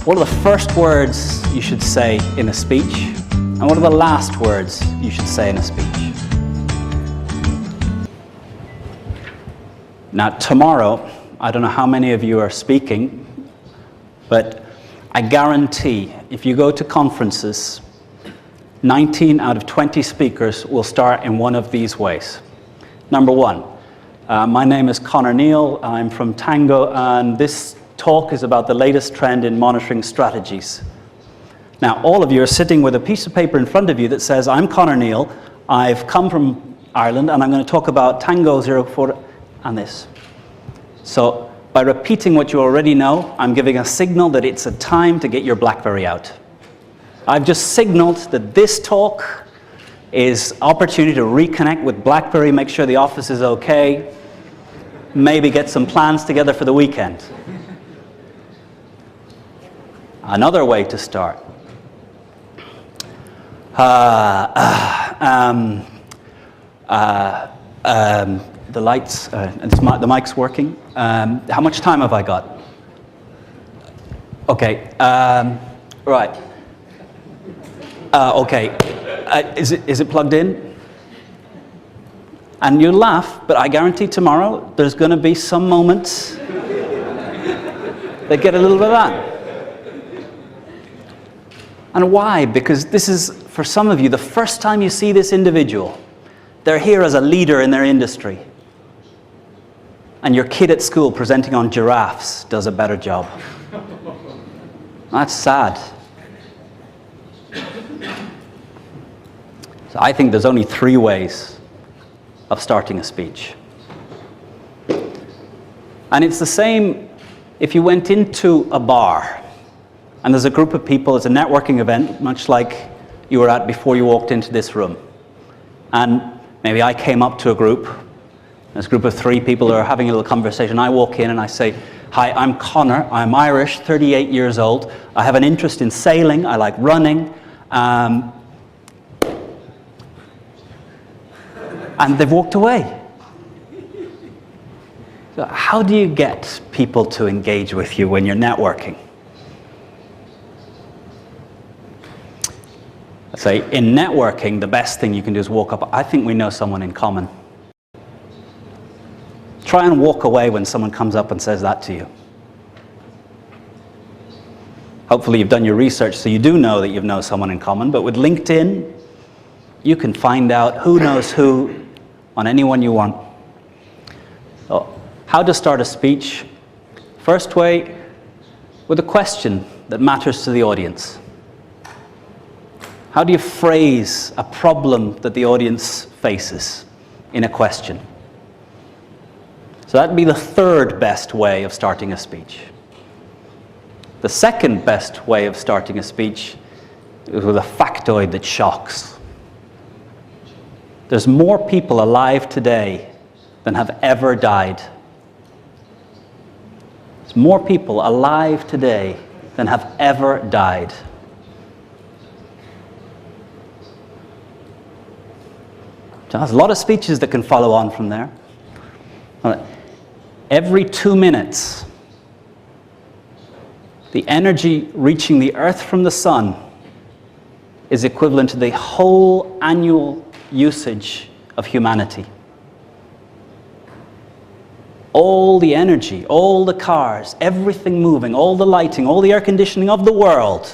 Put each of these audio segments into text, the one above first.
What are the first words you should say in a speech? And what are the last words you should say in a speech? Now, tomorrow, I don't know how many of you are speaking, but I guarantee if you go to conferences, 19 out of 20 speakers will start in one of these ways. Number one, my name is Connor Neal, I'm from Tango, and this talk is about the latest trend in monitoring strategies. Now, all of you are sitting with a piece of paper in front of you that says, I'm Connor Neal, I've come from Ireland, and I'm going to talk about Tango 04 and this. So, by repeating what you already know, I'm giving a signal that it's a time to get your BlackBerry out. I've just signaled that this talk is opportunity to reconnect with BlackBerry, make sure the office is okay, maybe get some plans together for the weekend. Another way to start. The lights, the mic's working. How much time have I got? Okay, right. Okay, is it plugged in? And you laugh, but I guarantee tomorrow there's going to be some moments that get a little bit of that. And why? Because this is, for some of you, the first time you see this individual. They're here as a leader in their industry. And your kid at school presenting on giraffes does a better job. That's sad. So I think there's only 3 ways of starting a speech. And it's the same if you went into a bar and there's a group of people, it's a networking event, much like you were at before you walked into this room. And maybe I came up to a group, there's a group of 3 people who are having a little conversation. I walk in and I say, hi, I'm Connor, I'm Irish, 38 years old. I have an interest in sailing, I like running. And they've walked away. So how do you get people to engage with you when you're networking? I say, in networking, the best thing you can do is walk up. I think we know someone in common. Try and walk away when someone comes up and says that to you. Hopefully you've done your research so you do know that you know someone in common, but with LinkedIn, you can find out who knows who on anyone you want. So, how to start a speech? First way, with a question that matters to the audience. How do you phrase a problem that the audience faces in a question? So that'd be the 3rd best way of starting a speech. The 2nd best way of starting a speech is with a factoid that shocks. There's more people alive today than have ever died. There's more people alive today than have ever died. So there's a lot of speeches that can follow on from there. Every 2 minutes, the energy reaching the Earth from the sun is equivalent to the whole annual usage of humanity. All the energy, all the cars, everything moving, all the lighting, all the air conditioning of the world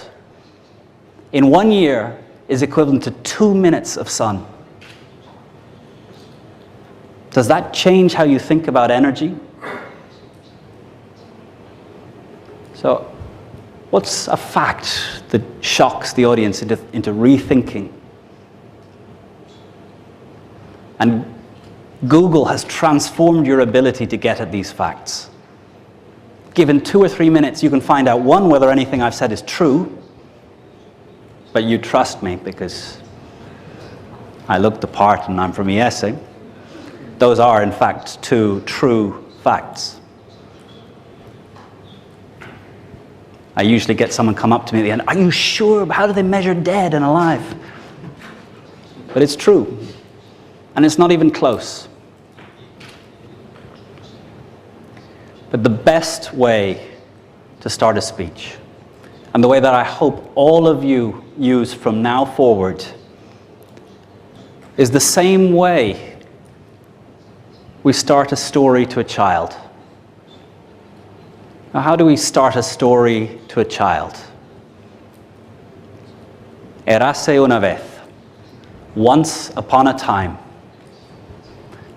in 1 year is equivalent to 2 minutes of sun. Does that change how you think about energy? So, what's a fact that shocks the audience into rethinking? And Google has transformed your ability to get at these facts. Given 2 or 3 minutes, you can find out, 1, whether anything I've said is true, but you trust me because I looked the part and I'm from ESA. Those are, in fact, 2 true facts. I usually get someone come up to me at the end, are you sure? How do they measure dead and alive? But it's true. And it's not even close. But the best way to start a speech and the way that I hope all of you use from now forward is the same way we start a story to a child. Now, how do we start a story to a child? Érase una vez, once upon a time.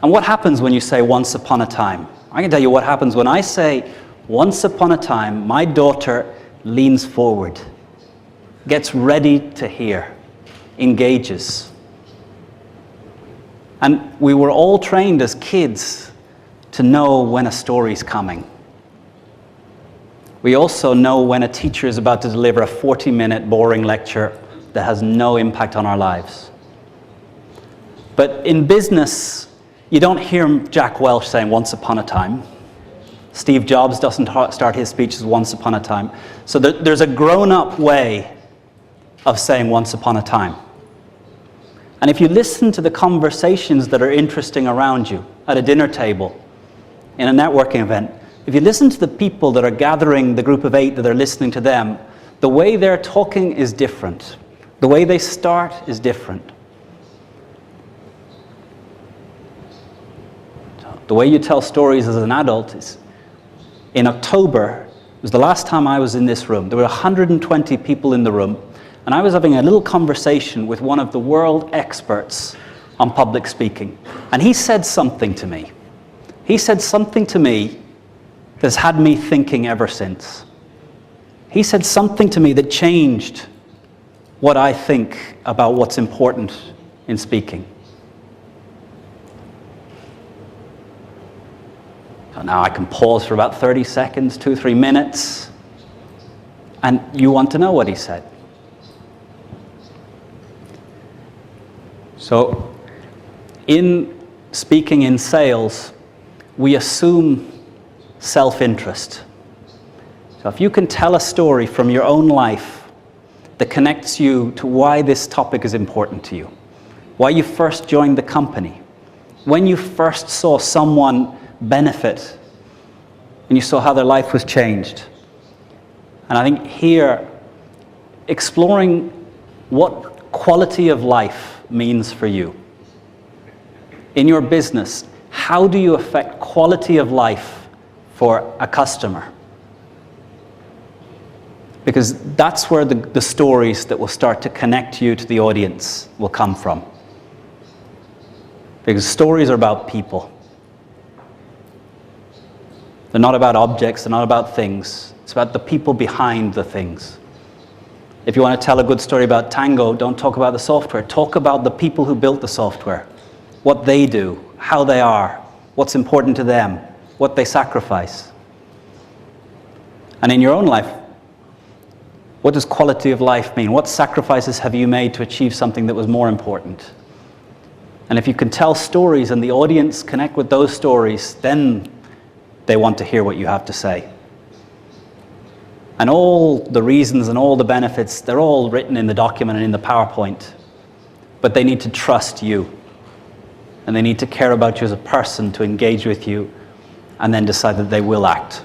And what happens when you say once upon a time? I can tell you what happens when I say once upon a time. My daughter leans forward, gets ready to hear, engages. And we were all trained as kids to know when a story's coming. We also know when a teacher is about to deliver a 40-minute boring lecture that has no impact on our lives. But in business, you don't hear Jack Welch saying once upon a time. Steve Jobs doesn't start his speeches once upon a time. So there's a grown-up way of saying once upon a time. And if you listen to the conversations that are interesting around you at a dinner table, in a networking event, if you listen to the people that are gathering, the group of 8 that are listening to them, the way they're talking is different. The way they start is different. The way you tell stories as an adult is, in October, it was the last time I was in this room. There were 120 people in the room, and I was having a little conversation with one of the world experts on public speaking. And he said something to me. He said something to me that's had me thinking ever since. He said something to me that changed what I think about what's important in speaking. So now I can pause for about 30 seconds, 2-3 minutes, and you want to know what he said. So, in speaking in sales, we assume self-interest. So if you can tell a story from your own life that connects you to why this topic is important to you, why you first joined the company, when you first saw someone benefit and you saw how their life was changed. And I think here, exploring what quality of life means for you. In your business, how do you affect quality of life for a customer? Because that's where the stories that will start to connect you to the audience will come from. Because stories are about people. They're not about objects, they're not about things. It's about the people behind the things. If you want to tell a good story about Tango, don't talk about the software. Talk about the people who built the software, what they do, how they are, what's important to them, what they sacrifice. And in your own life, what does quality of life mean? What sacrifices have you made to achieve something that was more important? And if you can tell stories and the audience connect with those stories, then they want to hear what you have to say. And all the reasons and all the benefits, they're all written in the document and in the PowerPoint. But they need to trust you. And they need to care about you as a person to engage with you and then decide that they will act.